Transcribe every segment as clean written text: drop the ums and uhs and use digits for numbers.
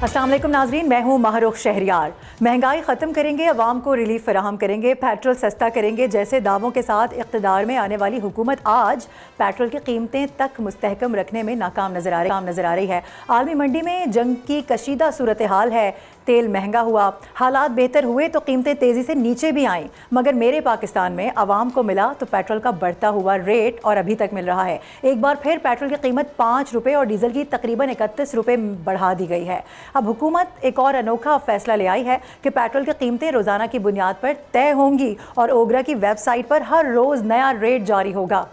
अस्सलाम वालेकुम नाजरीन, मैं हूँ माहरुख शहरियार। महंगाई ख़त्म करेंगे, अवाम को रिलीफ फराहम करेंगे, पेट्रोल सस्ता करेंगे जैसे दावों के साथ इक़्तिदार में आने वाली हुकूमत आज पेट्रोल की कीमतें तक मुस्तहकम रखने में नाकाम नज़र आ रही है। आलमी मंडी में जंग की कशीदा सूरत हाल है। तेल महंगा हुआ, हालात बेहतर हुए तो कीमतें तेज़ी से नीचे भी आईं, मगर मेरे पाकिस्तान में आवाम को मिला तो पेट्रोल का बढ़ता हुआ रेट और अभी तक मिल रहा है। एक बार फिर पेट्रोल की कीमत 5 रुपये और डीजल की तकरीबन 31 रुपये बढ़ा दी गई है। अब हुकूमत एक और अनोखा फैसला ले आई है कि पेट्रोल की कीमतें रोज़ाना की बुनियाद पर तय होंगी और ओगरा की वेबसाइट पर हर रोज़ नया रेट जारी होगा।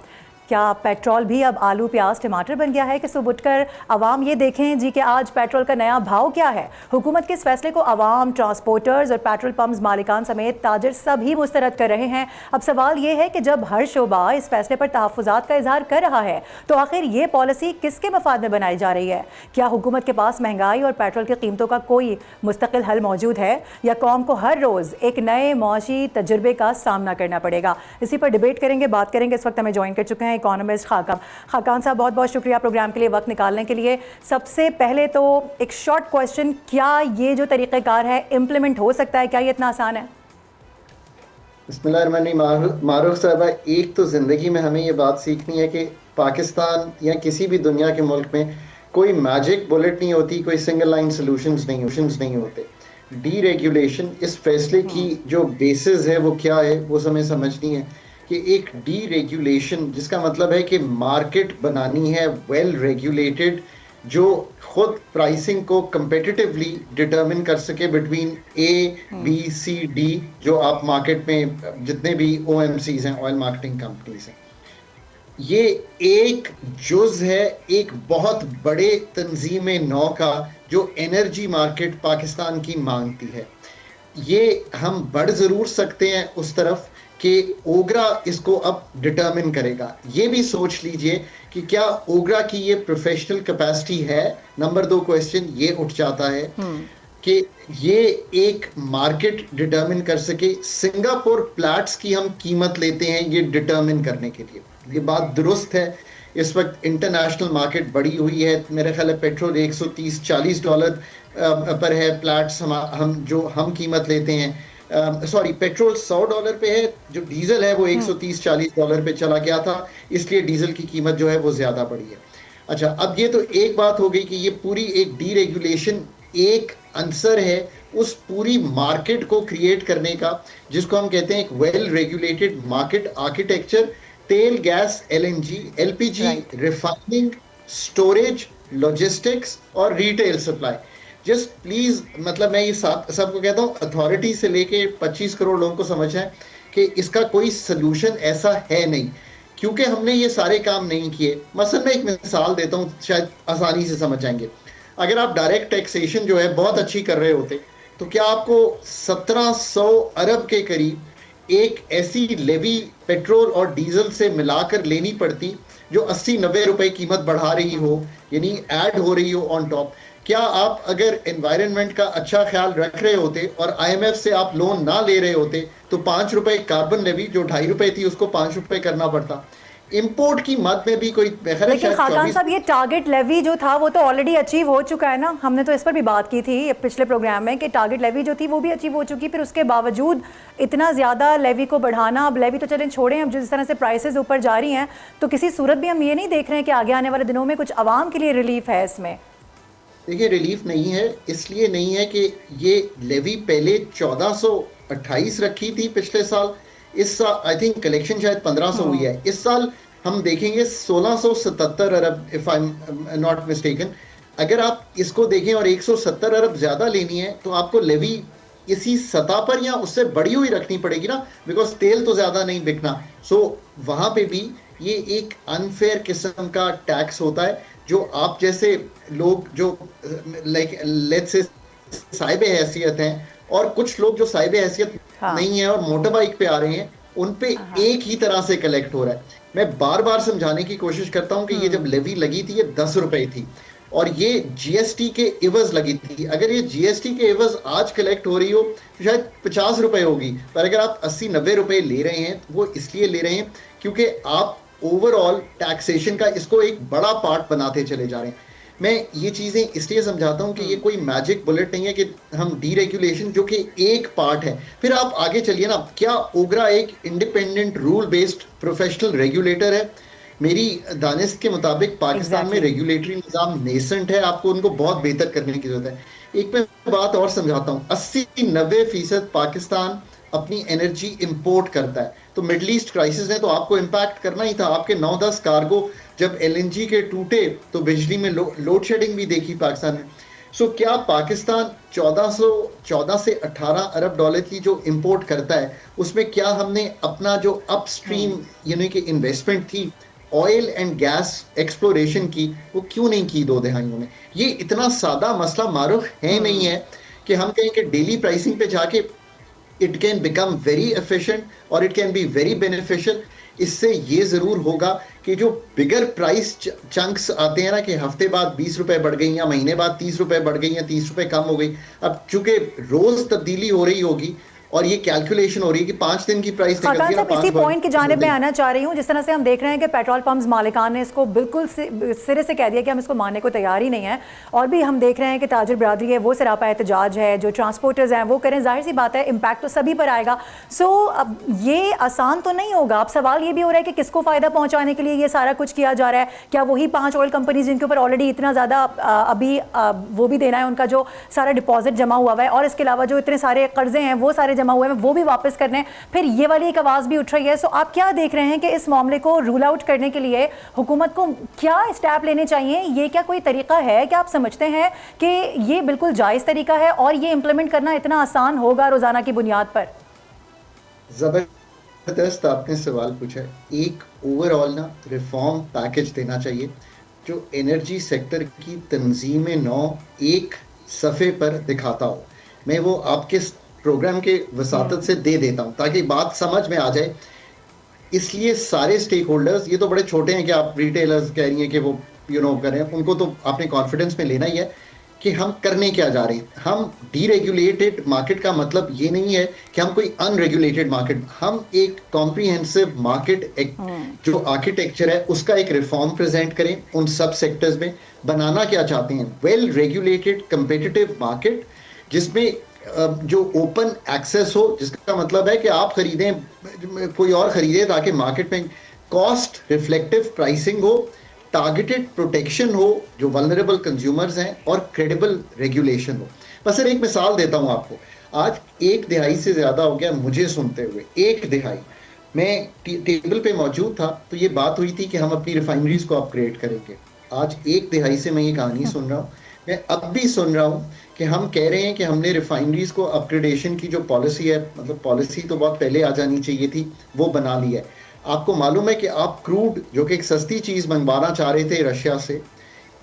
क्या पेट्रोल भी अब आलू प्याज टमाटर बन गया है कि सुबह उठकर आवाम ये देखें जी कि आज पेट्रोल का नया भाव क्या है? हुकूमत के इस फैसले को आवाम, ट्रांसपोर्टर्स और पेट्रोल पंप्स मालिकान समेत ताजर सभी मुस्तरद कर रहे हैं। अब सवाल ये है कि जब हर शोबा इस फैसले पर तहफ़्फ़ुज़ात का इजहार कर रहा है तो आखिर ये पॉलिसी किसके मफाद में बनाई जा रही है? क्या हुकूमत के पास महंगाई और पेट्रोल की कीमतों का कोई मुस्तकिल हल मौजूद है या कौम को हर रोज़ एक नए मुआशी तजुर्बे का सामना करना पड़ेगा? इसी पर डिबेट करेंगे, बात करेंगे। इस वक्त हमें ज्वाइन कर चुके हैं इकोनॉमिस्ट खाकान साहब। बहुत बहुत शुक्रिया प्रोग्राम के लिए वक्त निकालने के लिए। सबसे पहले तो एक शॉर्ट क्वेश्चन, क्या ये जो तरीक़ेकार है इम्प्लीमेंट हो सकता है? क्या ये इतना आसान है? बिस्मिल्लाहिर्रहमानिर्रहीम। मारूफ साहबा, एक तो ज़िंदगी में हमें ये बात सीखनी है कि पाकिस्तान या किसी भी दुनिया के मुल्क में कोई मैजिक बुलेट नहीं होती, कोई सिंगल लाइन सोल्यूशंस नहीं होते। डी रेगुलेशन, इस फैसले की जो बेसिस है वो क्या है, वो हमें समझनी है कि एक डी रेगुलेशन जिसका मतलब है कि मार्केट बनानी है वेल रेगुलेटेड, जो खुद प्राइसिंग को कंपेटिटिवली डिटरमिन कर सके between A B C D, जो आप मार्केट में जितने भी OMCs हैं, ऑयल मार्केटिंग कंपनीज हैं। ये एक जुज है एक बहुत बड़े तंजीम नौ का, जो एनर्जी मार्केट पाकिस्तान की मांगती है। ये हम बढ़ ज़रूर सकते हैं उस तरफ कि ओगरा इसको अब डिटरमिन करेगा। ये भी सोच लीजिए कि क्या ओगरा की ये प्रोफेशनल कैपेसिटी है। नंबर 2 क्वेश्चन ये उठ जाता है कि ये एक मार्केट डिटरमिन कर सके। सिंगापुर प्लैट्स की हम कीमत लेते हैं ये डिटरमिन करने के लिए, ये बात दुरुस्त है। इस वक्त इंटरनेशनल मार्केट बढ़ी हुई है, मेरे ख्याल है पेट्रोल $130-40 पर है। प्लैट्स हम कीमत लेते हैं, सॉरी पेट्रोल $100 पे है, जो डीजल है वो $130-40 पे चला गया था, इसलिए डीजल की कीमत जो है वो ज्यादा बढ़ी है। अच्छा, अब ये तो एक बात हो गई कि ये पूरी एक डी रेगुलेशन एक आंसर है उस पूरी मार्केट को क्रिएट करने का, जिसको हम कहते हैं एक वेल रेगुलेटेड मार्केट आर्किटेक्चर। तेल, gas, LNG, LPG, refining, storage, logistics और रिटेल सप्लाई। जस्ट प्लीज, मतलब मैं ये सबको कहता हूँ, अथॉरिटी से लेके 25 करोड़ लोगों को समझना है कि इसका कोई सलूशन ऐसा है नहीं, क्योंकि हमने ये सारे काम नहीं किए। मसलन मैं एक मिसाल देता हूँ, शायद आसानी से समझ जाएंगे। अगर आप डायरेक्ट टैक्सेशन जो है बहुत अच्छी कर रहे होते, तो क्या आपको 1700 अरब के करीब एक ऐसी लेवी पेट्रोल और डीजल से मिलाकर लेनी पड़ती जो 80-90 रुपए कीमत बढ़ा रही हो, यानी ऐड हो रही हो ऑन टॉप? क्या आप अगर एनवायरनमेंट का अच्छा ख्याल रख रहे होते और IMF से आप लोन ना ले रहे होते तो 5 रुपए कार्बन लेवी जो 2.5 रुपए थी उसको 5 रुपए करना पड़ता। इंपोर्ट की मद में भी कोई, लेकिन खाकान साहब, ये टारगेट लेवी जो था वो तो ऑलरेडी अचीव हो चुका है ना। हमने तो इस पर भी बात की थी पिछले प्रोग्राम में कि टारगेट लेवी जो थी वो भी अचीव हो चुकी, फिर उसके बावजूद इतना ज़्यादा लेवी को बढ़ाना। अब लेवी तो चलें छोड़ें, अब जिस तरह से प्राइसेस ऊपर जा रही हैं तो किसी सूरत भी हम ये नहीं देख रहे हैं कि आगे आने वाले दिनों में कुछ आवाम के लिए रिलीफ है इसमें। देखिए, रिलीफ नहीं है, इसलिए नहीं है कि ये लेवी पहले 1428 रखी थी पिछले साल। इस साल आई थिंक कलेक्शन शायद 1500 हुई है। इस साल हम देखेंगे 1677 अरब, if I am not mistaken. अगर आप इसको देखें और 170 अरब ज्यादा लेनी है तो आपको लेवी इसी सतह पर या उससे बढ़ी हुई रखनी पड़ेगी ना, बिकॉज तेल तो ज्यादा नहीं बिकना। सो वहां पे भी ये एक अनफेयर किस्म का टैक्स होता है, जो आप जैसे लोग जो लाइक लेट्स से साहिब हैसियत हैं और कुछ लोग जो साहिब हैसियत नहीं है और मोटर बाइक पे आ रहे हैं, उन पे एक ही तरह से कलेक्ट हो रहा है। मैं बार बार समझाने की कोशिश करता हूं कि ये जब लेवी लगी थी ये 10 रुपए थी और ये GST के इवज लगी थी। अगर ये GST के इवज आज कलेक्ट हो रही हो तो शायद 50 रुपए होगी, पर अगर आप 80-90 रुपए ले रहे हैं वो इसलिए ले रहे हैं क्योंकि आप ओवरऑल टैक्सेशन का इसको एक बड़ा पार्ट बनाते चले जा रहे हैं। मैं ये चीजें इसलिए समझाता हूँ कि ये कोई मैजिक बुलेट नहीं है कि हम डीरेगुलेशन, जो कि एक पार्ट है। फिर आप आगे चलिए ना, क्या ओगरा एक independent rule based professional regulator है? मेरी दानिश के मुताबिक पाकिस्तान में एग्जैक्टली। रेगुलेटरी निज़ाम नेसेंट है, आपको उनको बहुत बेहतर करने की जरूरत है। एक मैं बात और समझाता हूँ, 80-90% पाकिस्तान अपनी एनर्जी इंपोर्ट करता है। तो मिडल ईस्ट क्राइसिस है तो आपको इंपैक्ट करना ही था। आपके 9-10 कार्गो जब एलएनजी के टूटे तो बिजली में लोड शेडिंग भी देखी पाकिस्तान में। सो क्या पाकिस्तान 14 से 18 अरब डॉलर की जो इंपोर्ट करता है, उसमें क्या हमने अपना जो अपस्ट्रीम यानी कि इन्वेस्टमेंट थी ऑयल एंड गैस एक्सप्लोरेशन की, वो क्यों नहीं की 2 दहाइयों में? ये इतना सादा मसला मारूफ है नहीं है कि हम कहें कि डेली प्राइसिंग पे जाके it can become very efficient और it can be very beneficial. इससे ये जरूर होगा कि जो बिगर प्राइस चंक्स आते हैं ना, कि हफ्ते बाद 20 रुपए बढ़ गई या महीने बाद 30 रुपए बढ़ गई या 30 रुपए कम हो गई, अब चूंकि रोज तब्दीली हो रही होगी और ये कैलकुलेशन हो रही है कि 5 दिन की प्राइस निकल खाकान गई ना, साहब, इसी 5 पॉइंट की जानिब मैं आना चाह रही हूँ। जिस तरह से हम देख रहे हैं कि पेट्रोल पंप्स मालिकान ने इसको बिल्कुल सिरे से कह दिया कि हम इसको मानने को तैयार ही नहीं है, और भी हम देख रहे हैं कि ताजिर बरादरी है वो सरापा एहतजाज है, जो ट्रांसपोर्टर्स हैं वो करें। जाहिर सी बात है इम्पैक्ट तो सभी पर आएगा। सो अब ये आसान तो नहीं होगा। अब सवाल ये भी हो रहा है कि किसको फ़ायदा पहुँचाने के लिए ये सारा कुछ किया जा रहा है? क्या वही 5 ऑयल कंपनीज जिनके ऊपर ऑलरेडी इतना ज़्यादा अभी वो भी देना है, उनका जो सारा डिपॉजिट जमा हुआ हुआ है, और इसके अलावा जो इतने सारे कर्जे हैं वो सारे जमा हुए हैं, वो भी वापस करने हैं? फिर ये वाली एक आवाज़ भी उठ रही है। सो आप क्या देख रहे हैं कि इस मामले को रूल आउट करने के लिए हुकूमत को क्या स्टेप लेने चाहिए? ये क्या कोई तरीका है? क्या आप समझते हैं कि ये बिल्कुल जायज़ तरीका है और ये इंप्लीमेंट करना इतना आसान होगा रोज़ाना की बुनियाद पर? जबरदस्त आपने सवाल पूछा है। एक ओवरऑल ना रिफॉर्म पैकेज देना चाहिए जो एनर्जी सेक्टर की तंजीम नौ एक सफ़े पर दिखाता हो। मैं वो आपके प्रोग्राम के वसातत से दे देता हूँ ताकि बात समझ में आ जाए। इसलिए सारे स्टेक होल्डर्स, ये तो बड़े छोटे हैं कि आप रिटेलर्स कह रही हैं कि वो करें, उनको तो आपने कॉन्फिडेंस में लेना ही है कि हम करने क्या जा रहे हैं। हम डीरेगुलेटेड मार्केट का मतलब ये नहीं है कि हम कोई अनरेगुलेटेड मार्केट, हम एक कॉम्प्रिहेंसिव मार्केट जो आर्किटेक्चर है उसका एक रिफॉर्म प्रेजेंट करें। उन सब सेक्टर्स में बनाना क्या चाहते हैं? वेल रेगुलेटेड कंपेटिटिव मार्केट जिसमें जो ओपन एक्सेस हो, जिसका मतलब है कि आप खरीदें, कोई और खरीदे, ताकि मार्केट में कॉस्ट रिफ्लेक्टिव प्राइसिंग हो, टारगेटेड प्रोटेक्शन हो जो वल्नरेबल कंज्यूमर्स हैं, और क्रेडिबल रेगुलेशन हो। बस सर एक मिसाल देता हूं आपको। आज 1 दहाई से ज्यादा हो गया मुझे सुनते हुए, 1 दहाई। मैं टेबल पे मौजूद था तो ये बात हुई थी कि हम अपनी रिफाइनरीज को अपग्रेड करेंगे। आज 1 दहाई से मैं ये कहानी सुन रहा हूँ। मैं अब भी सुन रहा हूँ कि हम कह रहे हैं कि हमने रिफाइनरीज को अपग्रेडेशन की जो पॉलिसी है, मतलब पॉलिसी तो बहुत पहले आ जानी चाहिए थी, वो बना ली है। आपको मालूम है कि आप क्रूड जो कि एक सस्ती चीज मंगवाना चाह रहे थे रशिया से,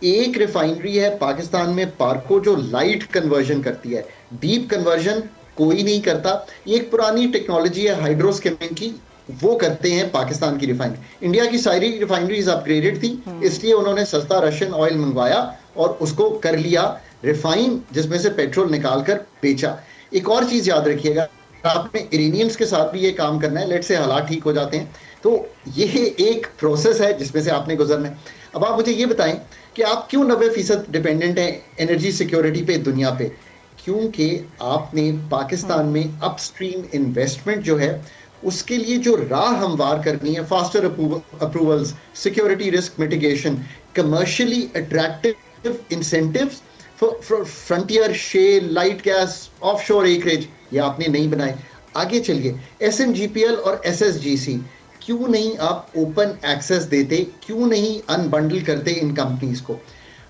एक रिफाइनरी है पाकिस्तान में पार्को जो लाइट कन्वर्जन करती है, डीप कन्वर्जन कोई नहीं करता। ये एक पुरानी टेक्नोलॉजी है हाइड्रोस्किमिंग की, वो करते हैं पाकिस्तान की रिफाइनरी। इंडिया की सारी रिफाइनरीज अपग्रेडेड थी, इसलिए उन्होंने सस्ता रशियन ऑयल मंगवाया और उसको कर लिया रिफाइन, जिसमें से पेट्रोल निकालकर बेचा। एक और चीज याद रखिएगा, आपने इरानियंस के साथ भी ये काम करना है। लेट से हालात ठीक हो जाते हैं तो ये एक प्रोसेस है जिसमें से आपने गुजरना है। अब आप मुझे ये बताएं कि आप क्यों 90% डिपेंडेंट हैं एनर्जी सिक्योरिटी पे दुनिया पे? क्योंकि आपने पाकिस्तान में अपस्ट्रीम इन्वेस्टमेंट जो है उसके लिए जो राह हमवार करनी है, faster approvals, security risk mitigation, commercially attractive incentives for frontier shale, light gas, offshore acreage, ये आपने नहीं बनाए। आगे चलिए, एसएमजीपीएल और एसएसजीसी क्यों नहीं आप ओपन एक्सेस देते? क्यों नहीं अनबंडल करते इन कंपनीज को?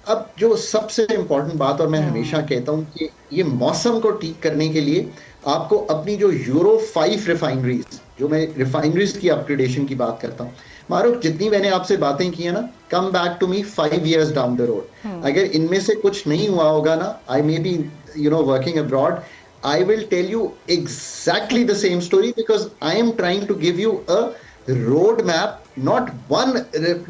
अब जो सबसे इंपॉर्टेंट बात, और मैं हमेशा कहता हूं कि ये मौसम को ठीक करने के लिए आपको अपनी जो यूरो 5 रिफाइनरीज, जो मैं रिफाइनरीज की अपग्रेडेशन की बात करता हूं, मारूफ जितनी मैंने आपसे बातें की है ना, come back to me 5 years down the road. अगर इनमें से कुछ नहीं हुआ होगा ना, I may be working abroad, I will tell you exactly the same story because I am trying to give you a roadmap, not one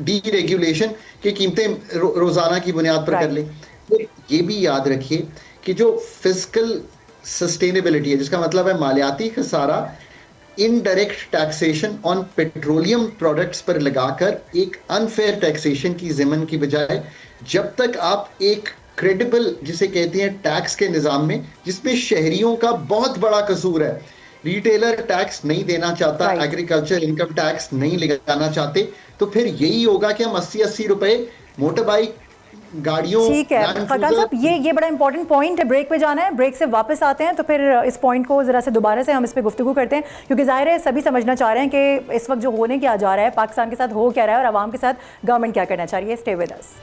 deregulation कि कीमतें रोजाना की बुनियाद पर कर लें। तो ये भी याद रखिए कि जो फिजिकल सस्टेनेबिलिटी है, जिसका मतलब है मालियाती खसारा indirect taxation on petroleum products पर लगाकर एक अनफेयर टैक्सेशन की ज़िमन की बजाय, जब तक आप एक क्रेडिबल जिसे कहते हैं टैक्स के निज़ाम में, जिसमें शहरियों का बहुत बड़ा कसूर है, रिटेलर टैक्स नहीं देना चाहता, एग्रीकल्चर इनकम टैक्स नहीं लगाना चाहते, तो फिर यही होगा कि हम 80-80 रुपए मोटर बाइक गाड़ियों। ठीक है खाकान साहब, ये बड़ा इंपॉर्टेंट पॉइंट है। ब्रेक पे जाना है, ब्रेक से वापस आते हैं तो फिर इस पॉइंट को जरा से दोबारा से हम इस पे गुफ्तगू करते हैं, क्योंकि जाहिर है सभी समझना चाह रहे हैं कि इस वक्त जो होने क्या जा रहा है, पाकिस्तान के साथ हो क्या रहा है और आवाम के साथ गवर्नमेंट क्या करना चाह रही है। Stay with us.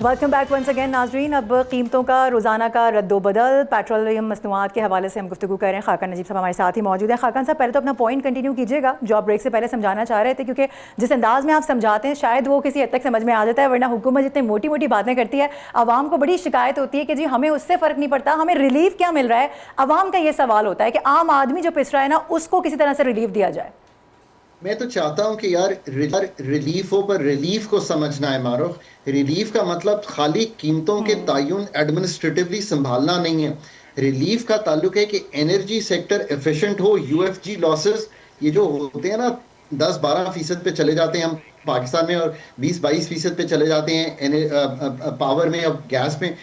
Welcome back once again नाजरीन। अब कीमतों का रोज़ाना का रद्दोबदल, पेट्रोलियम मसनूआत के हवाले से हम गुफ्तगू कर रहे हैं। खाकान नजीब साहब हमारे साथ ही मौजूद हैं। खाकान साहब, पहले तो अपना पॉइंट कंटिन्यू कीजिएगा जो आप ब्रेक से पहले समझाना चाह रहे थे, क्योंकि जिस अंदाज में आप समझाते हैं शायद वो किसी हद तक समझ में आ जाता है, वरना हुकूमत जितनी मोटी मोटी बातें करती है, आवाम को बड़ी शिकायत होती है कि जी हमें उससे फ़र्क नहीं पड़ता, हमें रिलीफ क्या मिल रहा है। आवाम का ये सवाल होता है कि आम आदमी जो पिस रहा है ना, उसको किसी तरह से रिलीफ दिया जाए। मैं तो चाहता हूं कि यार रिलीफ हो, पर रिलीफ को समझना है मारूफ। रिलीफ का मतलब खाली कीमतों के तयन एडमिनिस्ट्रेटिवली संभालना नहीं है। रिलीफ का ताल्लुक है कि एनर्जी सेक्टर एफिशिएंट हो, यूएफजी लॉसेस ये जो होते हैं ना 10-12% पे चले जाते हैं हम पाकिस्तान में, और 20-22% पे चले जाते हैं पावर में और गैस में,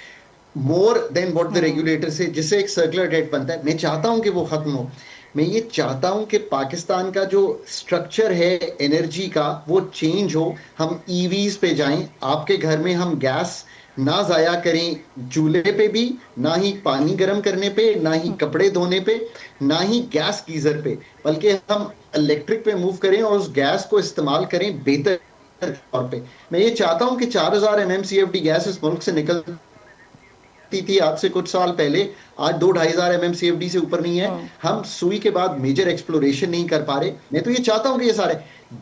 more than what the regulator से, जिससे एक सर्कुलर डेट बनता है। मैं चाहता हूं कि वो खत्म हो। मैं ये चाहता हूं कि पाकिस्तान का जो स्ट्रक्चर है एनर्जी का वो चेंज हो। हम ईवीज पे जाएं, आपके घर में हम गैस ना ज़ाया करें चूल्हे पे भी, ना ही पानी गर्म करने पे, ना ही कपड़े धोने पे, ना ही गैस गीजर पे, बल्कि हम इलेक्ट्रिक पे मूव करें और उस गैस को इस्तेमाल करें बेहतर तौर पे। मैं ये चाहता हूं कि 4000 MMCFD गैस इस मुल्क से निकल थी आज से कुछ साल पहले, आज 2-2,500 MMCFD से ऊपर नहीं है। हम सुई के बाद मेजर एक्सप्लोरेशन नहीं कर पा रहे। मैं तो ये चाहता हूं कि ये सारे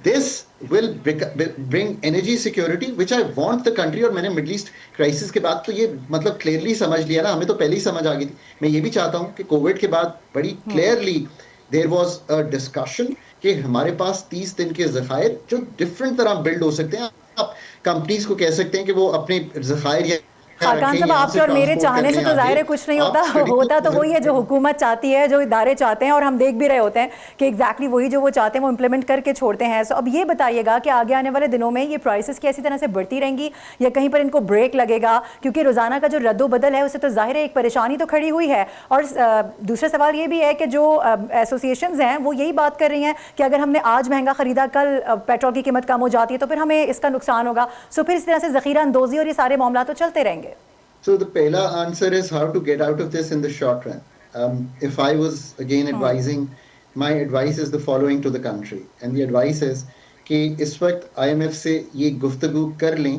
this will bring energy security which I want the country. और मैंने मिडल ईस्ट क्राइसिस के बाद तो ये मतलब क्लियरली समझ लिया ना, हमें तो पहले ही समझ आ गई थी। मैं ये भी चाहता हूं कि कोविड के बाद बड़ी clearly there was a discussion कि हमारे पास 30 दिन के जखायर जो डिफरेंट तरह बिल्ड हो सकते हैं। आप कंपनीज को कह सकते हैं कि वो अपने जखायर या खाकान साहब, आपके और मेरे चाहने से तो जाहिर है कुछ नहीं होता, होता तो वही है जो हुकूमत चाहती है, जो इदारे चाहते हैं, और हम देख भी रहे होते हैं कि एग्जैक्टली वही जो वो चाहते हैं वो इम्प्लीमेंट करके छोड़ते हैं। सो अब ये बताइएगा कि आगे आने वाले दिनों में ये प्राइसेस की ऐसी तरह से बढ़ती रहेंगी या कहीं पर इनको ब्रेक लगेगा, क्योंकि रोज़ाना का जो रद्दोबदल है उससे तो जाहिर है एक परेशानी तो खड़ी हुई है। और दूसरा सवाल ये भी है कि जो एसोसिएशंस हैं वो यही बात कर रही हैं कि अगर हमने आज महंगा ख़रीदा, कल पेट्रोल की कीमत कम हो जाती है तो फिर हमें इसका नुकसान होगा। सो फिर इस तरह से ज़ख़ीरा अंदोज़ी और ये सारे मामला तो चलते रहेंगे। So the pehla answer is how to get out of this in the short run. If I was again advising, my advice is the following to the country, and the advice is कि इस वक्त IMF से ये गुफ्तगू कर लें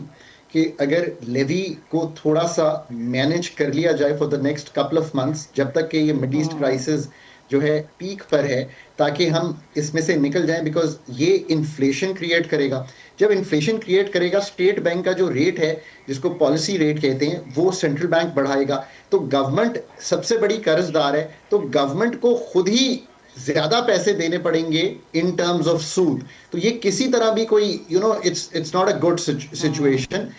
कि अगर लेवी को थोड़ा सा मैनेज कर लिया जाए for the next couple of months, जब तक कि ये मिड ईस्ट क्राइसिस जो है पीक पर है, ताकि हम इसमें से निकल जाएं, बिकॉज ये इन्फ्लेशन क्रिएट करेगा। जब इन्फ्लेशन क्रिएट करेगा, स्टेट बैंक का जो रेट है जिसको पॉलिसी रेट कहते हैं वो सेंट्रल बैंक बढ़ाएगा, तो गवर्नमेंट सबसे बड़ी कर्जदार है, तो गवर्नमेंट को खुद ही ज्यादा पैसे देने पड़ेंगे इन टर्म्स ऑफ सूद। तो ये किसी तरह भी कोई it's not a good situation.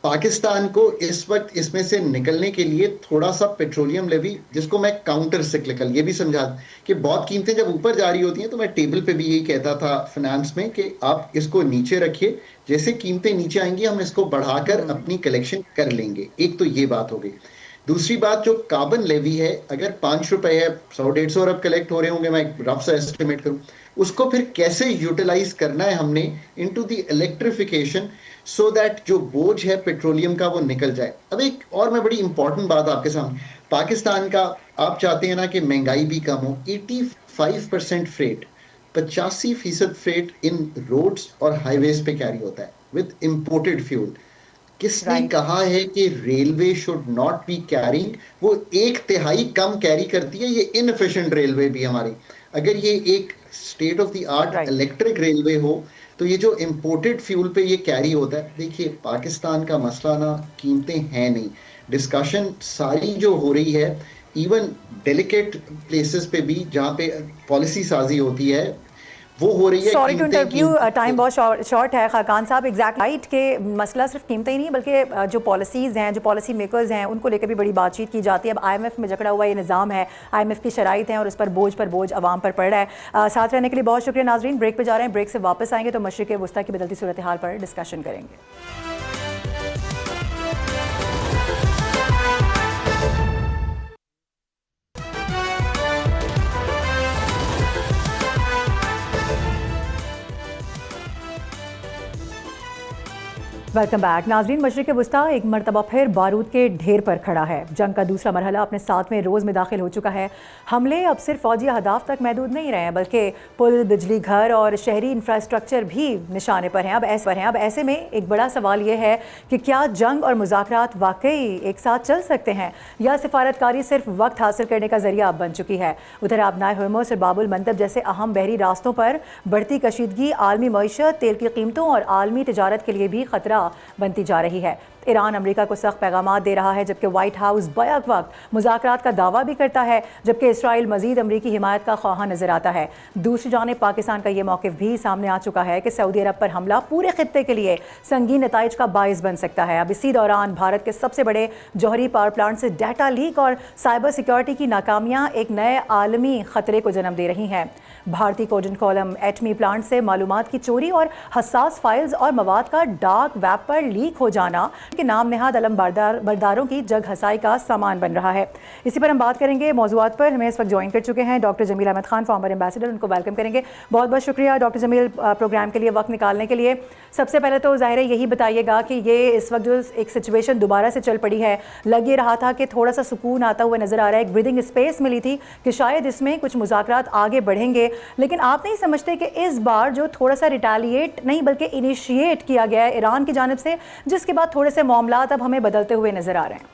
Pakistan को इस वक्त इसमें से निकलने के लिए थोड़ा सा पेट्रोलियम लेवी, जिसको मैं काउंटर सिक्लिकल, ये भी समझा कि बहुत कीमतें जब ऊपर जा रही होती हैं तो मैं टेबल पे भी यही कहता था फाइनेंस में कि आप इसको नीचे रखिए, जैसे कीमतें नीचे आएंगी हम इसको बढ़ाकर अपनी कलेक्शन कर लेंगे। एक तो ये बात हो गई। दूसरी बात, जो कार्बन लेवी है, अगर 5 रुपए है, 100-150 अरब कलेक्ट हो रहे होंगे, मैं रफ सा एस्टिमेट करूं, उसको फिर कैसे यूटिलाइज करना है हमने into the electrification, so that जो बोझ है पेट्रोलियम का वो निकल जाए। अब एक और मैं बड़ी इंपॉर्टेंट बात आपके सामने, पाकिस्तान का आप चाहते हैं ना कि महंगाई भी कम हो, 85% फ्रेट, 85% फ्रेट इन रोड्स और हाईवेज पे कैरी होता है विद इंपोर्टेड फ्यूल। किसने कहा है कि railway should not be carrying? वो 1/3 कम कैरी करती है, ये इनएफिशिएंट रेलवे भी हमारी। अगर ये एक state of the art electric railway हो तो ये जो इंपोर्टेड फ्यूल पे ये कैरी होता है। देखिए, पाकिस्तान का मसला ना कीमतें हैं नहीं, डिस्कशन सारी जो हो रही है इवन डेलिकेट प्लेसेस पे भी जहाँ पे पॉलिसी साजी होती है, वो हो रही है सॉरी टू कीमतें इंटरव्यू, टाइम कीमतें बहुत शॉर्ट है खाकान साहब। एग्जैक्ट राइट के मसला सिर्फ कीमतें ही नहीं बल्कि जो पॉलिसीज़ हैं, जो पॉलिसी मेकर्स हैं, उनको लेकर भी बड़ी बातचीत की जाती है। अब IMF में जकड़ा हुआ ये निज़ाम है, IMF की शराइत हैं और उस पर बोझ आवाम पर पड़ रहा है। साथ रहने के लिए बहुत शुक्रिया नाजरीन। ब्रेक पर जा रहे हैं, ब्रेक से वापस आएंगे तो मशरिक़ वस्ता की बदलती सूरत हाल पर डिस्कशन करेंगे। वेलकम बैक नाजरीन। मशरिक़ वस्ता एक मरतबा फिर बारूद के ढेर पर खड़ा है। जंग का दूसरा मरहला अपने 7वें रोज़ में दाखिल हो चुका है। हमले अब सिर्फ फौजी अहदाफ तक महदूद नहीं रहे हैं बल्कि पुल, बिजली घर और शहरी इंफ्रास्ट्रक्चर भी निशाने पर हैं। अब ऐसे में एक बड़ा सवाल ये है कि क्या जंग और मुज़ाकरात वाकई एक साथ चल सकते हैं या सिफारतकारी सिर्फ वक्त हासिल करने का जरिया अब बन चुकी है। उधर आबनाए हरमुज़ और बाबुल मंदब जैसे अहम बहरी रास्तों पर बढ़ती कशीदगी आलमी मईशत, तेल की कीमतों और आलमी तिजारत के लिए भी खतरा बनती जा रही है। ईरान अमेरिका को सख्त पैगाम दे रहा है जबकि व्हाइट हाउस बैक वक्त मुज़ाकरात का दावा भी करता है, जबकि इसराइल मजीद अमरीकी हिमायत का ख्वाहां नजर आता है। दूसरी जानिब पाकिस्तान का ये मौक़िफ़ भी सामने आ चुका है कि सऊदी अरब पर हमला पूरे खित्ते के लिए संगीन नताइज का बाइस बन सकता है। अब इसी दौरान भारत के सबसे बड़े जौहरी पावर प्लांट से डाटा लीक और साइबर सिक्योरिटी की नाकामियाँ एक नए आलमी खतरे को जन्म दे रही हैं। भारतीय कोजन कॉलम एटमी प्लांट से मालूमात की चोरी और हसास फाइल्स और मवाद का डार्क वेब पर लीक हो जाना के नाम नेहाद अलम बरदारों की जग हसाई का सामान बन रहा है। इसी पर हम बात करेंगे। मौज़ूआत पर हमें इस वक्त ज्वाइन कर चुके हैं doctor Jameel Ahmed Khan, former ambassador. उनको वेलकम करेंगे। बहुत बहुत शुक्रिया डॉक्टर जमील प्रोग्राम के लिए वक्त निकालने के लिए। सबसे पहले तो ज़ाहिर है यही बताइएगा कि ये इस वक्त जो एक सिचुएशन दोबारा से चल पड़ी है, लग ये रहा था कि थोड़ा सा सुकून आता हुआ नज़र आ रहा है, एक ब्रीदिंग स्पेस मिली थी कि शायद इसमें कुछ मुज़ाकरात आगे बढ़ेंगे, लेकिन आप नहीं समझते कि इस बार जो थोड़ा सा रिटेलिएट नहीं बल्कि इनिशिएट किया गया है ईरान की जानिब से, जिसके बाद थोड़े से मामलात अब हमें बदलते हुए नजर आ रहे हैं?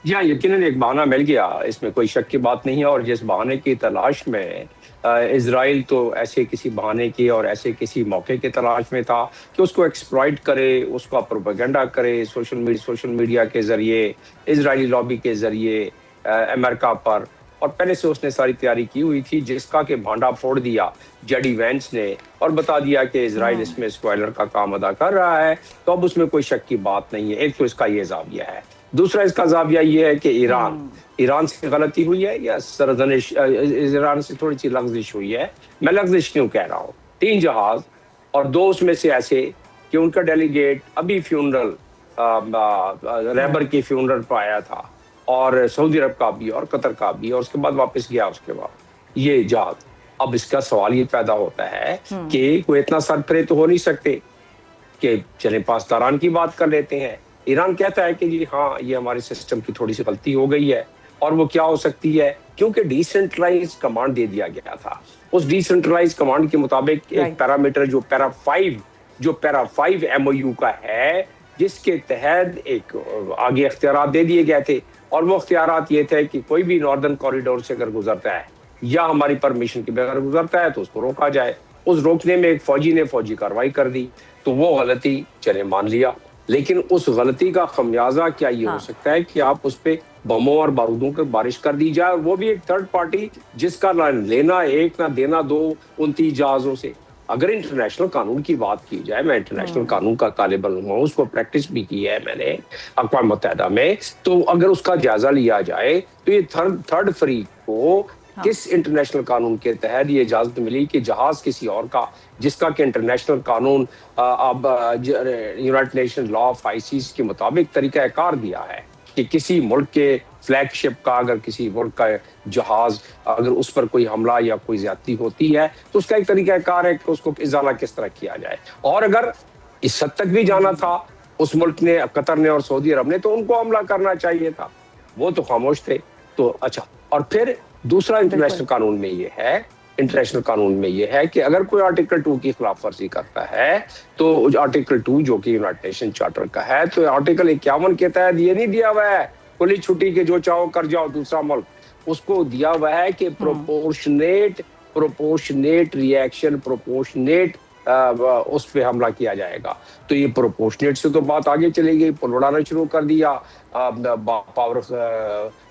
या यकीनन एक बहाना मिल गया, इसमें कोई शक की बात नहीं है। और जिस बहाने की तलाश में इजराइल तो ऐसे किसी बहाने की और ऐसे किसी मौके की तलाश में था कि उसको एक्सप्लॉइट करे, उसका प्रोपेगेंडा करे सोशल मीडिया के ज़रिए, इजरायली लॉबी के ज़रिए अमेरिका पर। और पहले से उसने सारी तैयारी की हुई थी, जिसका कि भांडा फोड़ दिया जेडी वेंस ने और बता दिया कि इजराइल इसमें स्पॉइलर का काम अदा कर रहा है। तो अब उसमें कोई शक की बात नहीं है। एक तो इसका ये जाविया है। दूसरा इसका जाविया ये है कि ईरान से गलती हुई है या सरजनिश, ईरान से थोड़ी सी लग्जिश हुई है। मैं लग्जिश क्यों कह रहा हूँ? 3 जहाज और 2 उसमें से ऐसे कि उनका डेलीगेट अभी फ्यूनरल रहबर की फ्यूनरल पर आया था, और सऊदी अरब का भी और कतर का भी, और उसके बाद वापस गया। उसके बाद ये जहाज, अब इसका सवाल ये पैदा होता है कि कोई इतना सरफरे तो हो नहीं सकते कि चले पासदारान की बात कर लेते हैं। ईरान कहता है कि जी हाँ, ये हमारे सिस्टम की थोड़ी सी गलती हो गई है। और वो क्या हो सकती है? क्योंकि डिसेंट्रलाइज कमांड दे दिया गया था। उस डिसेंट्रलाइज कमांड के मुताबिक एक पैरामीटर जो पैरा 5 MOU का है, जिसके तहत एक आगे अख्तियारात दे दिए गए थे। और वो अख्तियारात ये थे कि कोई भी नॉर्दर्न कॉरिडोर से अगर गुजरता है या हमारी परमिशन के बगैर गुजरता है तो उसको रोका जाए। उस रोकने में एक फौजी ने फौजी कार्रवाई कर दी, तो वो गलती चले मान लिया। लेकिन उस गलती का खमियाजा क्या ये हो सकता है कि आप उस पर बमों और बारूदों की बारिश कर दी जाए, वो भी एक थर्ड पार्टी जिसका ना लेना एक ना देना 2 29 जहाजों से। अगर इंटरनेशनल कानून की बात की जाए, मैं इंटरनेशनल कानून का तालिब इल्म हूँ, उसको प्रैक्टिस भी की है मैंने अक़वाम मुत्तहिदा में, तो अगर उसका जायजा लिया जाए तो ये थर्ड फरीक को किस इंटरनेशनल कानून के तहत ये इजाजत मिली कि जहाज किसी और का, जिसका कि इंटरनेशनल कानून अब United nation law of ICs के मुताबिक तरीकाकार दिया है कि किसी मुल्क के फ्लैगशिप का, अगर किसी मुल्क का जहाज अगर उस पर कोई हमला या कोई ज्यादती होती है तो उसका एक तरीकाकार है कि उसको इजाला किस तरह किया जाए। और अगर इस हद तक भी जाना था उस मुल्क ने, कतर ने और सऊदी अरब ने, तो उनको हमला करना चाहिए था। वो तो खामोश थे। तो अच्छा, और फिर दूसरा इंटरनेशनल कानून में ये है कि अगर कोई आर्टिकल 2 की खिलाफ वर्जी करता है तो आर्टिकल 2 जो कि यूनाइटेड नेशन चार्टर का है, तो आर्टिकल 51 के तहत ये नहीं दिया हुआ है खुली छुट्टी के जो चाहो कर जाओ दूसरा मुल्क, उसको दिया हुआ है कि प्रोपोर्शनेट रिएक्शन, प्रोपोर्शनेट उस पे हमला किया जाएगा। तो ये प्रोपोर्शनेट से तो बात आगे चली गई, पुल उड़ाना शुरू कर दिया, पावर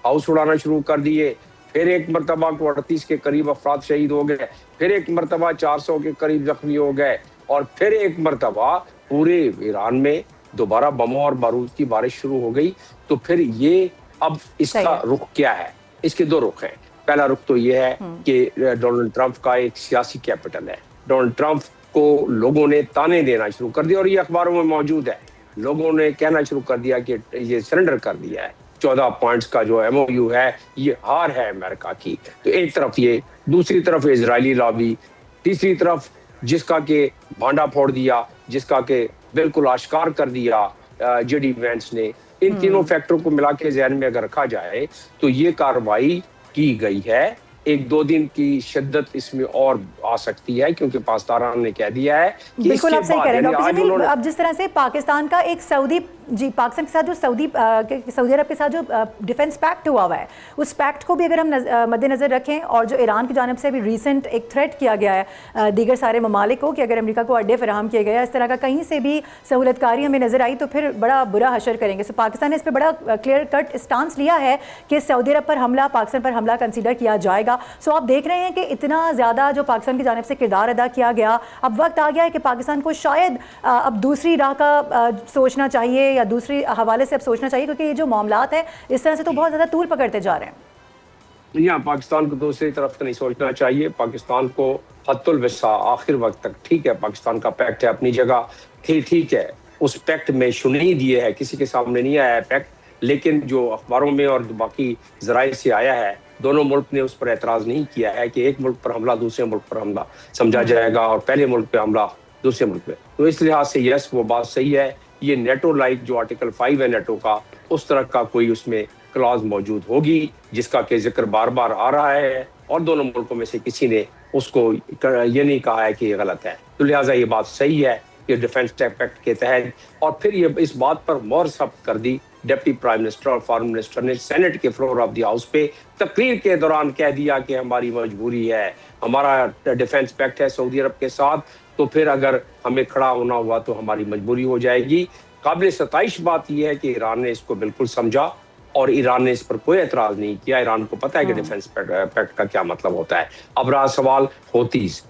हाउस उड़ाना शुरू कर दिए, फिर एक मरतबा को 38 के करीब अफराद शहीद हो गए, फिर एक मरतबा 400 के करीब जख्मी हो गए, और फिर एक मरतबा पूरे ईरान में दोबारा बमों और बारूद की बारिश शुरू हो गई। तो फिर ये अब इसका रुख क्या है? इसके दो रुख हैं। पहला रुख तो ये है कि डोनाल्ड ट्रंप का एक सियासी कैपिटल है। डोनाल्ड ट्रंप को लोगों ने ताने देना शुरू कर दिया, और ये अखबारों में मौजूद है। लोगों ने कहना शुरू कर दिया कि ये सरेंडर कर दिया है, 14 पॉइंट्स का जो MOU है ये हार है अमेरिका की। तो एक तरफ ये, दूसरी तरफ इजरायली लॉबी, तीसरी तरफ जिसका के भांडा फोड़ दिया, जिसका के बिल्कुल आश्कार कर दिया JD वैंस ने। इन तीनों फैक्टरों को मिला के ज़हन में अगर रखा जाए तो ये कार्रवाई की गई है। 1-2 दिन की शिद्दत इसमें और आ सकती है, क्योंकि पाकिस्तान ने कह दिया है कि बिल्कुल आप सही कह रहे हैं डॉक्टर जमील। अब जिस तरह से पाकिस्तान का एक पाकिस्तान के साथ जो सऊदी अरब के साथ जो डिफेंस पैक्ट हुआ है, उस पैक्ट को भी अगर हम मद्देनजर रखें, और जो ईरान की जानिब से भी रिसेंट एक थ्रेट किया गया है दीगर सारे ममालिक को कि अगर अमेरिका को अड्डे फराहम किए गए, इस तरह का कहीं से भी सहूलतकारी हमें नजर आई तो फिर बड़ा बुरा हशर करेंगे। सो पाकिस्तान ने इस पर बड़ा क्लियर कट स्टांस लिया है कि सऊदी अरब पर हमला, पाकिस्तान पर हमला कंसीडर किया जाएगा। सो आप देख रहे हैं कि इतना ज़्यादा जो पाकिस्तान की जानिब से किरदार अदा किया गया, अब वक्त आ गया है कि पाकिस्तान को शायद अब दूसरी राह का सोचना चाहिए, या दूसरी हवाले से अब सोचना चाहिए, क्योंकि ये जो मामलात है इस तरह से तो बहुत ज़्यादा तूल पकड़ते जा रहे हैं। यहाँ पाकिस्तान को दूसरी तरफ तो नहीं सोचना चाहिए। पाकिस्तान को हद्दुल विसा आखिर वक्त तक, ठीक है पाकिस्तान का पैक्ट है अपनी जगह, ठीक है, उस पैक्ट में शुनई दिए है, किसी के सामने नहीं आया है पैक्ट, लेकिन जो अखबारों में और बाकी जराए से आया है, दोनों मुल्क ने उस पर एतराज़ नहीं किया है कि एक मुल्क पर हमला दूसरे मुल्क पर हमला समझा जाएगा, और पहले मुल्क पे हमला दूसरे मुल्क में। तो इस लिहाज से यस, वो बात सही है। ये नेटो लाइक जो आर्टिकल 5 है नेटो का, उस तरह का कोई उसमें क्लॉज मौजूद होगी जिसका के जिक्र बार बार आ रहा है, और दोनों मुल्कों में से किसी ने उसको ये नहीं कहा है कि ये गलत है। तो लिहाजा ये बात सही है कि डिफेंस पैक्ट के तहत, और फिर ये इस बात पर मोहर सब्त कर दी डिप्टी प्राइम मिनिस्टर और फॉरेन मिनिस्टर ने सेनेट के फ्लोर ऑफ द हाउस पे तकरीर के दौरान कह दिया कि हमारी मजबूरी है, हमारा डिफेंस पैक्ट है सऊदी अरब के साथ, तो फिर अगर हमें खड़ा होना हुआ तो हमारी मजबूरी हो जाएगी। काबिल सताइश बात यह है कि ईरान ने इसको बिल्कुल समझा, और ईरान ने इस पर कोई एतराज नहीं किया। ईरान को पता है कि डिफेंस पैक्ट का क्या मतलब होता है। अब रहा सवाल होतीज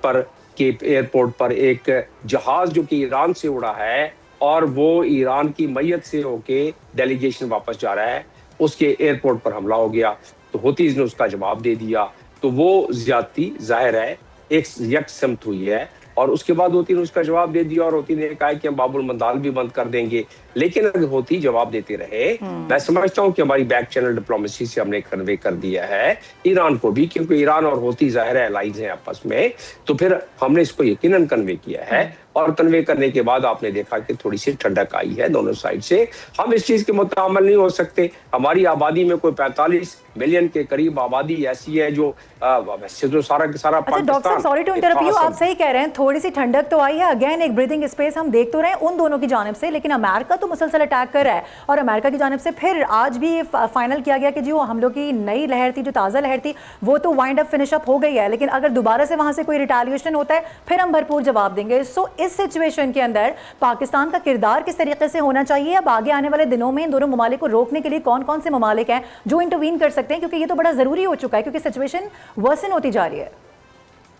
पर के एयरपोर्ट पर एक जहाज जो कि ईरान से उड़ा है, और वो ईरान की मैयत से होके डेलीगेशन वापस जा रहा है, उसके एयरपोर्ट पर हमला हो गया। तो होतीज ने उसका जवाब दे दिया, तो वो ज्यादती जाहिर है एक यकसमत हुई है, और उसके बाद होती ने उसका जवाब दे दिया, और होती ने कहा कि हम बाबुल मंदाल भी बंद कर देंगे। लेकिन अगर होती जवाब देते रहे, मैं समझता हूँ कि हमारी बैक चैनल डिप्लोमेसी से हमने कन्वे कर दिया है ईरान को भी, क्योंकि ईरान और होती जाहिर है एलाइज हैं आपस में, तो फिर हमने इसको यकीनन कन्वे किया है। और कन्वे करने के बाद आपने देखा कि थोड़ी सी ठंडक आई है दोनों साइड से। हम इस चीज के मुतामल नहीं हो सकते। हमारी आबादी में कोई 45 मिलियन के करीब आबादी ऐसी है जो वैसे तो सारा का सारा Pakistan. Doctor sorry to interrupt you, आप सही कह रहे हैं, थोड़ी सी ठंडक तो आई है, अगेन एक ब्रीदिंग स्पेस हम देख तो रहे हैं उन दोनों की जानिब से, लेकिन अमेरिका तो मुसलसल अटैक कर रहा है, और अमेरिका की जानिब से फिर आज भी फाइनल किया गया कि जो हम लोग की नई लहर थी, जो ताज़ा लहर थी, वो तो वाइंड अप फिनिश अप हो गई है, लेकिन अगर दोबारा से वहां से कोई रिटेलिएशन होता है फिर हम भरपूर जवाब देंगे। सो इस सिचुएशन के अंदर पाकिस्तान का किरदार किस तरीके से होना चाहिए? अब आगे आने वाले दिनों में इन दोनों ममालिक को रोकने के लिए कौन कौन से ममालिक हैं जो इंटरवीन कर सकते हैं, क्योंकि ये तो बड़ा जरूरी हो चुका है, क्योंकि सिचुएशन वर्सन होती जा रही है।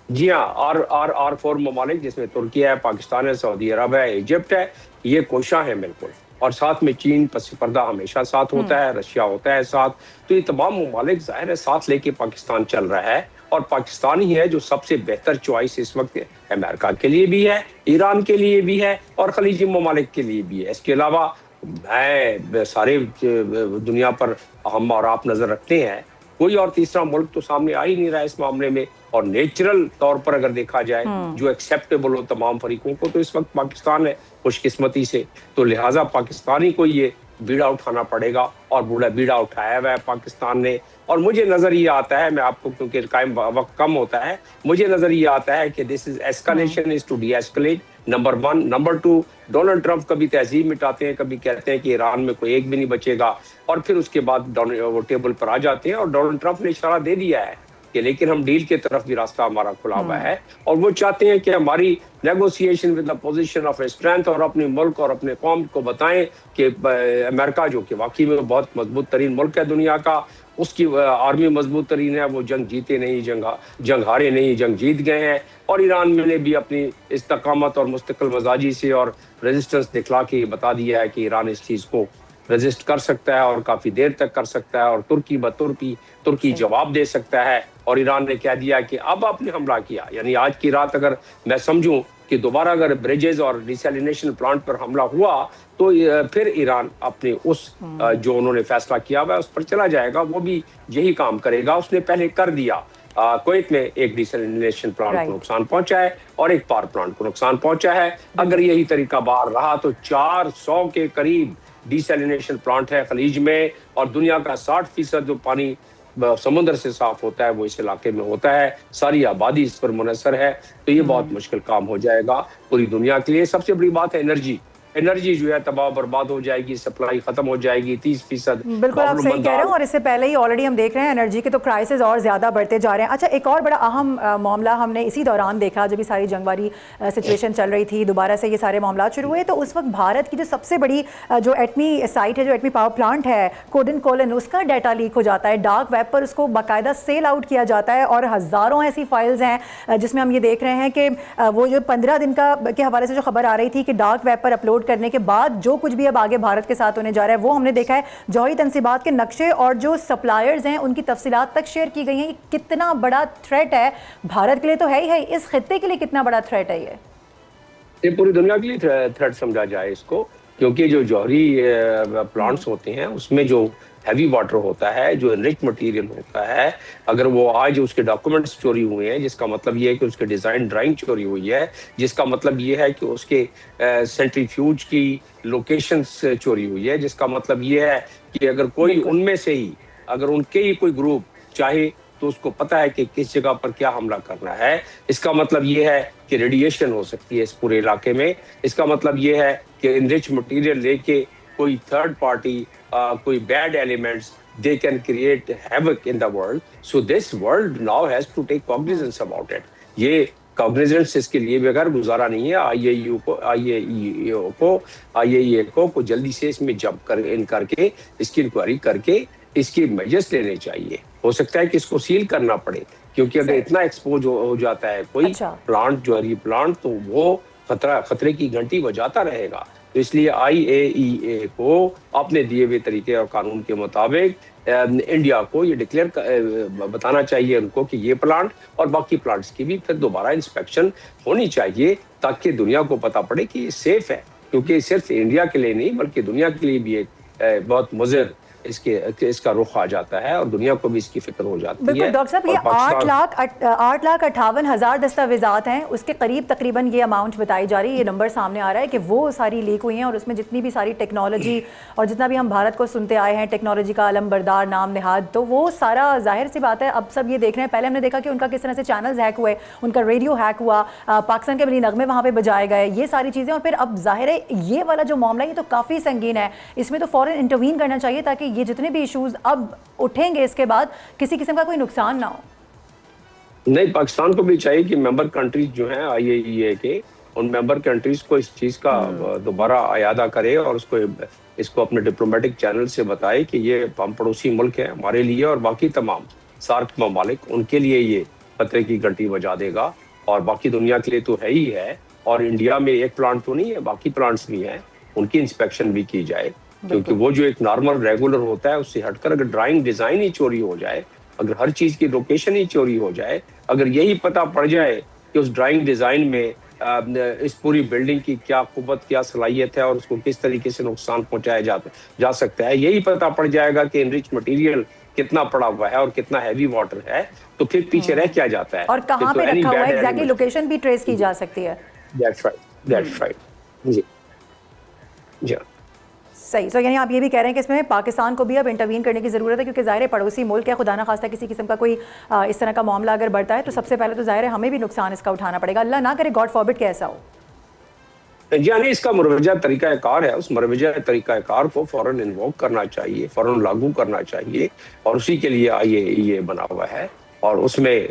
जी हाँ, R4 ममालिक जिसमें तुर्की है, पाकिस्तान है, सऊदी अरब है, इजिप्ट है, ये कोशा है बिल्कुल, और साथ में चीन पसी पर्दा हमेशा साथ होता है, रशिया होता है साथ। तो ये तमाम ममालिक जाहिर है साथ लेके पाकिस्तान चल रहा है, और पाकिस्तान ही है जो सबसे बेहतर चॉइस इस वक्त अमेरिका के लिए भी है, ईरान के लिए भी है, और खलीजी ममालिक के लिए भी है। इसके अलावा मैं सारे दुनिया पर हम और आप नजर रखते हैं, कोई और तीसरा मुल्क तो सामने आ ही नहीं रहा है इस मामले में। और नेचुरल तौर पर अगर देखा जाए जो एक्सेप्टेबल हो तमाम फरीकों को, तो इस वक्त पाकिस्तान है खुशकिस्मती से। तो लिहाजा पाकिस्तानी को ये बीड़ा उठाना पड़ेगा, और बूढ़ा बीड़ा उठाया हुआ है पाकिस्तान ने। और मुझे नजर ये आता है, मैं आपको क्योंकि टाइम वक्त कम होता है, मुझे नजर ये आता है कि this is escalation is to de escalate, number 1। Number 2, Donald Trump कभी तहजीब मिटाते हैं, कभी कहते हैं कि ईरान में कोई एक भी नहीं बचेगा, और फिर उसके बाद वो टेबल पर आ जाते हैं। और डोनाल्ड ट्रंप ने इशारा दे दिया है कि लेकिन हम डील की तरफ भी रास्ता हमारा खुला हुआ है, और वो चाहते हैं कि हमारी negotiation with the position of strength, और अपने मुल्क और अपने कौम को बताएं कि अमेरिका जो कि वाकई में बहुत मजबूत तरीन मुल्क है दुनिया का, उसकी आर्मी मजबूत तरीन है, वो जंग जीते नहीं, जंग हारे नहीं, जंग जीत गए हैं। और ईरान ने भी अपनी इस्तकामत और मुस्तकिल मजाजी से और रेजिस्टेंस दिखला के बता दिया है कि ईरान इस चीज़ को रेजिस्ट कर सकता है और काफ़ी देर तक कर सकता है, और तुर्की जवाब दे सकता है। और ईरान ने कह दिया कि अब आपने हमला किया, यानी आज की रात अगर मैं समझूं कि दोबारा अगर ब्रिजेस और डिसैलिनेशन प्लांट पर हमला हुआ तो फिर ईरान अपने उस जो उन्होंने फैसला किया हुआ है उस पर चला जाएगा, वो भी यही काम करेगा। उसने पहले कर दिया, कुवैत में एक डिसैलिनेशन प्लांट को नुकसान पहुंचा है और एक पावर प्लांट को नुकसान पहुंचा है। अगर यही तरीका बाहर रहा तो 400 के करीब डिसैलिनेशन प्लांट है खलीज में, और दुनिया का 60% जो पानी समुद्र से साफ होता है वो इस इलाके में होता है। सारी आबादी इस पर मुनसर है, तो ये बहुत मुश्किल काम हो जाएगा पूरी दुनिया के लिए। सबसे बड़ी बात है एनर्जी जो है तबाह बर्बाद हो जाएगी, सप्लाई खत्म हो जाएगी 30%। बिल्कुल आप सही कह रहे हैं, और इससे पहले ही ऑलरेडी हम देख रहे हैं एनर्जी के तो क्राइसिस और ज़्यादा बढ़ते जा रहे हैं। अच्छा, एक और बड़ा अहम मामला हमने इसी दौरान देखा जब ये सारी जंग वाली सिचुएशन चल रही थी, दोबारा से ये सारे मामला शुरू हुए, तो उस वक्त भारत की जो सबसे बड़ी जो एटमी साइट है, जो एटमी पावर प्लांट है कोडिन, उसका डाटा लीक हो जाता है, डार्क वेब पर उसको बाकायदा सेल आउट किया जाता है, और हज़ारों ऐसी फाइल्स हैं जिसमें हम ये देख रहे हैं कि वो जो 15 दिन के हवाले से जो खबर आ रही थी कि डार्क वेब पर अपलोड करने के बाद जो कुछ भी अब आगे भारत के साथ होने जा रहा है वो हमने देखा है। जौहरी तनसीबात के नक्शे और जो सप्लायर्स हैं उनकी तफसीलात तक शेयर की गई हैं। ये कितना बड़ा थ्रेट है भारत के लिए, तो है ही है, इस खित्ते के लिए कितना बड़ा थ्रेट है ये पूरी दुनिया के लिए थ्रेट समझा जाए इसको, क्योंकि जो जौहरी प्लांट्स होते हैं उसमें जो हैवी वाटर होता है, जो एनरिच मटेरियल होता है, अगर वो आज उसके डॉक्यूमेंट्स चोरी हुए हैं, जिसका मतलब ये है कि उसके डिज़ाइन ड्राइंग चोरी हुई है, जिसका मतलब ये है कि उसके सेंट्रीफ्यूज की लोकेशंस चोरी हुई है, जिसका मतलब ये है कि अगर कोई उनमें से ही, अगर उनके ही कोई ग्रुप चाहे तो उसको पता है कि किस जगह पर क्या हमला करना है। इसका मतलब ये है कि रेडिएशन हो सकती है इस पूरे इलाके में। इसका मतलब ये है कि एनरिच मटेरियल लेके कोई थर्ड पार्टी, कोई bad elements, they can create havoc in the world. So this world now has to take cognizance about it. ये cognizance इसके लिए बगैर गुजारा नहीं है। IAEA को जल्दी से इसमें जंप करके इसकी इंक्वायरी करके इसकी मेजर्स लेने चाहिए। हो सकता है कि इसको सील करना पड़े, क्योंकि अगर इतना एक्सपोज हो जाता है कोई प्लांट, जौहरी प्लांट, तो वो खतरे की घंटी बजाता रहेगा। तो इसलिए IAEA को अपने दिए हुए तरीके और कानून के मुताबिक इंडिया को ये डिक्लेयर बताना चाहिए उनको कि ये प्लांट और बाकी प्लांट्स की भी फिर दोबारा इंस्पेक्शन होनी चाहिए, ताकि दुनिया को पता पड़े कि ये सेफ है। क्योंकि सिर्फ इंडिया के लिए नहीं बल्कि दुनिया के लिए भी एक बहुत मुज़र इसका रुख आ जाता है, और दुनिया को भी इसकी फिक्र हो जाती है। बिल्कुल डॉक्टर साहब, ये 8,58,000 दस्तावेजात हैं, उसके करीब तकरीबन ये अमाउंट बताई जा रही है, ये नंबर सामने आ रहा है कि वो सारी लीक हुई हैं, और उसमें जितनी भी सारी टेक्नोलॉजी और जितना भी हम भारत को सुनते आए हैं टेक्नोलॉजी का अलमबरदार नाम निहाद, तो वो सारा जाहिर सी बात है अब सब ये देख रहे हैं। पहले हमने देखा कि उनका किस तरह से चैनल्स हैक हुए, उनका रेडियो हैक हुआ, पाकिस्तान के बनी नगमे वहाँ पर बजाए गए, ये सारी चीज़ें, और फिर अब जाहिर है ये वाला जो मामला ये तो काफ़ी संगीन है, इसमें तो फ़ौरन इंटरवीन करना चाहिए ताकि ये जितने भी इश्यूज अब उठेंगे इसके बाद किसी किस्म का कोई नुकसान ना हो। नहीं, पाकिस्तान को भी चाहिए कि मेंबर कंट्रीज जो हैं IAEA के, उन मेंबर कंट्रीज को इस चीज का दोबारा अयादा करे और इसको अपने डिप्लोमेटिक चैनल से बताए कि ये हम पड़ोसी मुल्क है हमारे लिए, और बाकी तमाम सार्क ममालिक उनके लिए ये खतरे की घंटी बजा देगा, और बाकी दुनिया के लिए तो है ही है। और इंडिया में एक प्लांट तो नहीं है, बाकी प्लांट्स भी हैं, उनकी इंस्पेक्शन भी की जाए, क्योंकि वो जो एक नॉर्मल रेगुलर होता है उससे हटकर अगर ड्राइंग डिजाइन ही चोरी हो जाए, अगर हर चीज की लोकेशन ही चोरी हो जाए, अगर यही पता पड़ जाए कि उस ड्राइंग डिजाइन में इस पूरी बिल्डिंग की क्या कुव्वत, क्या सलाहियत है और उसको किस तरीके से नुकसान पहुंचाया जा सकता है, यही पता पड़ जाएगा कि एनरिच मटेरियल कितना पड़ा हुआ है और कितना हैवी वाटर है, तो फिर पीछे रह क्या जाता है और कहाँ पे रखा हुआ है, एग्जैक्टली लोकेशन भी ट्रेस की जा सकती है। दैट्स राइट जी जी सही। सो यानी आप ये भी कह रहे हैं कि इसमें पाकिस्तान को भी अब इंटरवीन करने की ज़रूरत है, क्योंकि ज़ाहिर है पड़ोसी मुल्क है, खुदा ना खास्ता किसी किस्म का कोई इस तरह का मामला अगर बढ़ता है तो सबसे पहले तो ज़ाहिर है हमें भी नुकसान इसका उठाना पड़ेगा। अल्लाह ना करे, गॉड फॉरबिड कि ऐसा हो। यानी इसका मुरवजा तरीक़ाकार है, उस मुरवजा तरीक़ाकार को फ़ौरन इन्वोक करना चाहिए, फ़ौरन लागू करना चाहिए, और उसी के लिए IAEA बना हुआ है। और उसमें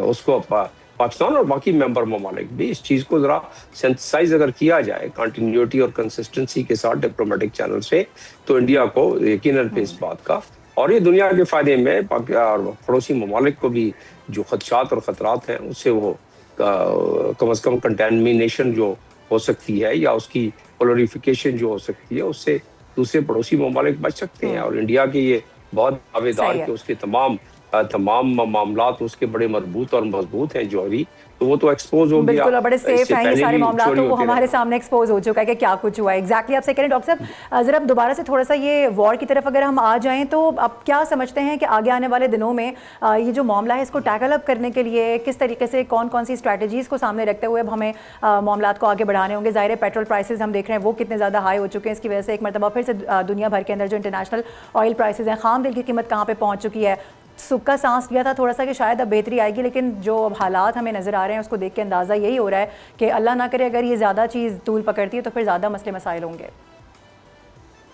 उसको पाकिस्तान और बाकी मेंबर ममालिक भी इस चीज़ को ज़रा सिंथेसाइज अगर किया जाए कंटिन्यूटी और कंसिस्टेंसी के साथ डिप्लोमेटिक चैनल से, तो इंडिया को यकीनन पे इस बात का, और ये दुनिया के फ़ायदे में और पड़ोसी ममालिक को भी जो खदशात और ख़तरात हैं उससे वो कम से कम कंटेमिनेशन जो हो सकती है या उसकी पोलरिफिकेशन जो हो सकती है उससे दूसरे पड़ोसी ममालिक बच सकते हैं। और इंडिया के ये बहुत दावेदार कि उसके तमाम मामलात उसके बड़े मजबूत और मजबूत हैं जौहरी, तो वो तो एक्सपोज हो गया। बिल्कुल, और बड़े सेफ हैं ये सारे मामला, तो वो हमारे सामने एक्सपोज हो चुका है कि क्या कुछ हुआ है। एग्जैक्टली आपसे कह रहे हैं डॉक्टर साहब, जरा दोबारा से थोड़ा सा ये वॉर की तरफ अगर हम आ जाएं, तो अब क्या समझते हैं कि आगे आने वाले दिनों में ये जो मामला है इसको टैकल अप करने के लिए किस तरीके से कौन कौन सी स्ट्रैटेजीज को सामने रखते हुए अब हमें मामला को आगे बढ़ाने होंगे? ज़ाहिर है पेट्रोल प्राइसेज हम देख रहे हैं वो कितने ज़्यादा हाई हो चुके हैं, इसकी वजह से एक मरतबा फिर से दुनिया भर के अंदर जो इंटरनेशनल ऑयल प्राइसेज हैं, खाम तेल की कीमत कहाँ पर पहुँच चुकी है। सुक्का सांस लिया था थोड़ा सा कि शायद अब बेहतरी आएगी, लेकिन जो अब हालात हमें नज़र आ रहे हैं उसको देख के अंदाज़ा यही हो रहा है कि अल्लाह ना करे अगर ये ज़्यादा चीज़ तूल पकड़ती है तो फिर ज़्यादा मसले मसाइल होंगे।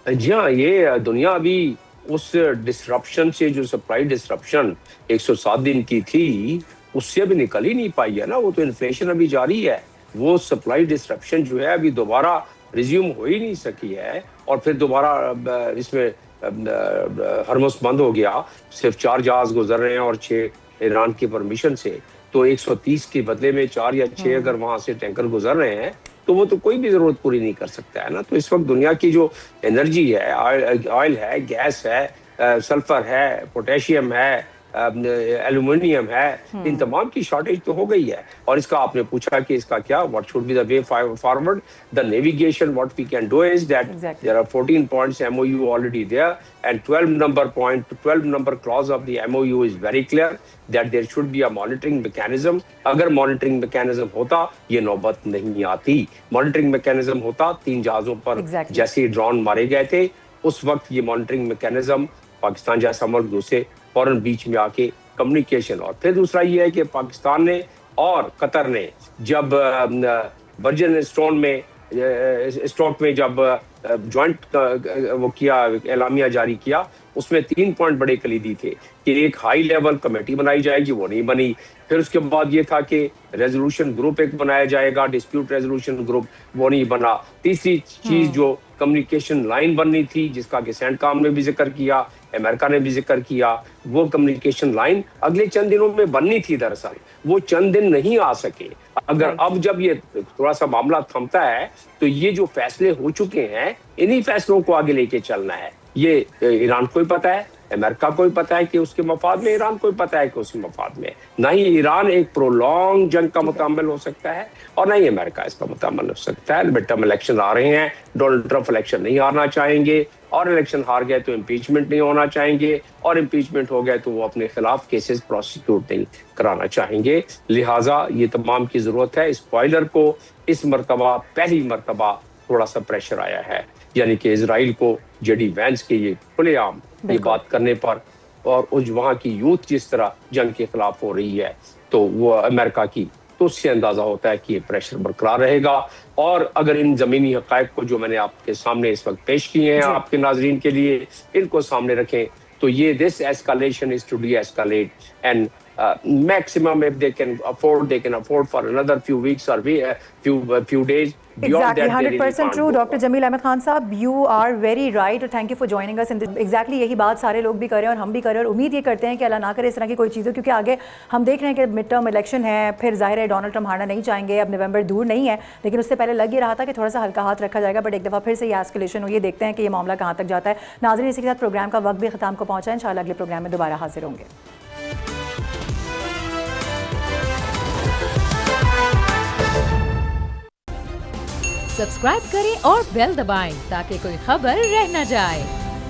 जी हाँ, ये दुनिया अभी उस डिसरप्शन से, जो सप्लाई डिसरप्शन 107 दिन की थी, उससे अभी निकल ही नहीं पाई है ना। वो तो इन्फ्लेशन अभी जारी है, वो सप्लाई डिसरप्शन जो है अभी दोबारा रिज्यूम हो ही नहीं सकी है। और फिर दोबारा इसमें हरमुस बंद हो गया, सिर्फ 4 जहाज गुजर रहे हैं और 6 ईरान की परमिशन से, तो 130 के बदले में 4 या 6 अगर वहां से टैंकर गुजर रहे हैं तो वो तो कोई भी जरूरत पूरी नहीं कर सकता है ना। तो इस वक्त दुनिया की जो एनर्जी है, ऑयल है, गैस है, सल्फर है, पोटेशियम है, एल्यूमिनियम है, इन तमाम की शॉर्टेज तो हो गई है। और इसका आपने पूछा कि इसका क्या, what should be the way forward, the navigation, what we can do is that there are 14 points MOU already there and 12 number clause of the MOU is very clear that there should be a monitoring mechanism. अगर monitoring mechanism होता ये नौबत नहीं आती। monitoring mechanism होता 3 जहाजों पर जैसे ड्रोन मारे गए थे, उस वक्त ये monitoring mechanism पाकिस्तान जैसा मुल्क दूसरे फौरन बीच में आके कम्युनिकेशन। और फिर दूसरा ये है कि पाकिस्तान ने और कतर ने जब वर्जिन स्टॉक में जब जॉइंट वो किया, एलामिया जारी किया, उसमें 3 पॉइंट बड़े कलीदी थे कि एक हाई लेवल कमेटी बनाई जाएगी, वो नहीं बनी। फिर उसके बाद ये था कि रेजोल्यूशन ग्रुप एक बनाया जाएगा, डिस्प्यूट रेजोल्यूशन ग्रुप, वो नहीं बना। तीसरी चीज जो कम्युनिकेशन लाइन बननी थी, जिसका कि सेंटकॉम ने भी जिक्र किया, अमेरिका ने भी जिक्र किया, वो कम्युनिकेशन लाइन अगले चंद दिनों में बननी थी। दरअसल वो चंद दिन नहीं आ सके। अगर अब जब ये थोड़ा सा मामला थमता है तो ये जो फैसले हो चुके हैं, इन्हीं फैसलों को आगे लेके चलना है। ये ईरान को ही पता है, अमेरिका को ही पता है कि उसके मफाद में, ईरान को ही पता है कि उसके मफाद में। ना ही ईरान एक प्रोलॉन्ग जंग का मुतअम्मिल हो सकता है और ना ही अमेरिका इसका मुतअम्मिल हो सकता है। मिड टर्म इलेक्शन आ रहे हैं, डोनाल्ड ट्रंप इलेक्शन नहीं हारना चाहेंगे, और इलेक्शन हार गए तो इम्पीचमेंट नहीं होना चाहेंगे, और इम्पीचमेंट हो गए तो वो अपने खिलाफ केसेस प्रोसिक्यूट नहीं कराना चाहेंगे। लिहाजा ये तमाम की जरूरत है। स्पॉइलर को इस मरतबा पहली मरतबा थोड़ा सा प्रेशर आया है, यानी कि इजराइल को जेडी वैंस के ये खुलेआम ये बात करने पर, और उस वहाँ की यूथ जिस तरह जंग के खिलाफ हो रही है, तो वो अमेरिका की, तो उससे अंदाजा होता है कि ये प्रेशर बरकरार रहेगा। और अगर इन जमीनी हकायक को जो मैंने आपके सामने इस वक्त पेश किए हैं आपके नाजरीन के लिए, इनको सामने रखें, तो ये this escalation is to de escalate and maximum if they can afford for another few weeks or few days. Exactly, 100% true. Doctor Jameel Ahmed Khan sahab, you are very right. Thank you for joining us in this. Exactly यही बात सारे लोग भी कर रहे हैं और हम भी कर रहे हैं, और उम्मीद ये करते हैं कि अल्लाह ना करे इस तरह की कोई चीज़ हो, क्योंकि आगे हम देख रहे हैं कि मिड टर्म इलेक्शन है, फिर जाहिर है डोनाल्ड ट्रंप हारना नहीं चाहेंगे, अब नवंबर दूर नहीं है, लेकिन उससे पहले लग ही रहा था कि थोड़ा सा हल्का हाथ रखा जाएगा, बट एक दफ़ा फिर से ये एस्केलेशन हो, ये देखते हैं कि ये मामला कहाँ तक जाता है। नाज़रीन, इसी के साथ प्रोग्राम का वक्त भी ख़त्म को पहुँचा है। इंशाल्लाह अगले प्रोग्राम में दोबारा हाजिर होंगे। सब्सक्राइब करें और बेल दबाएं ताकि कोई खबर रह न जाए।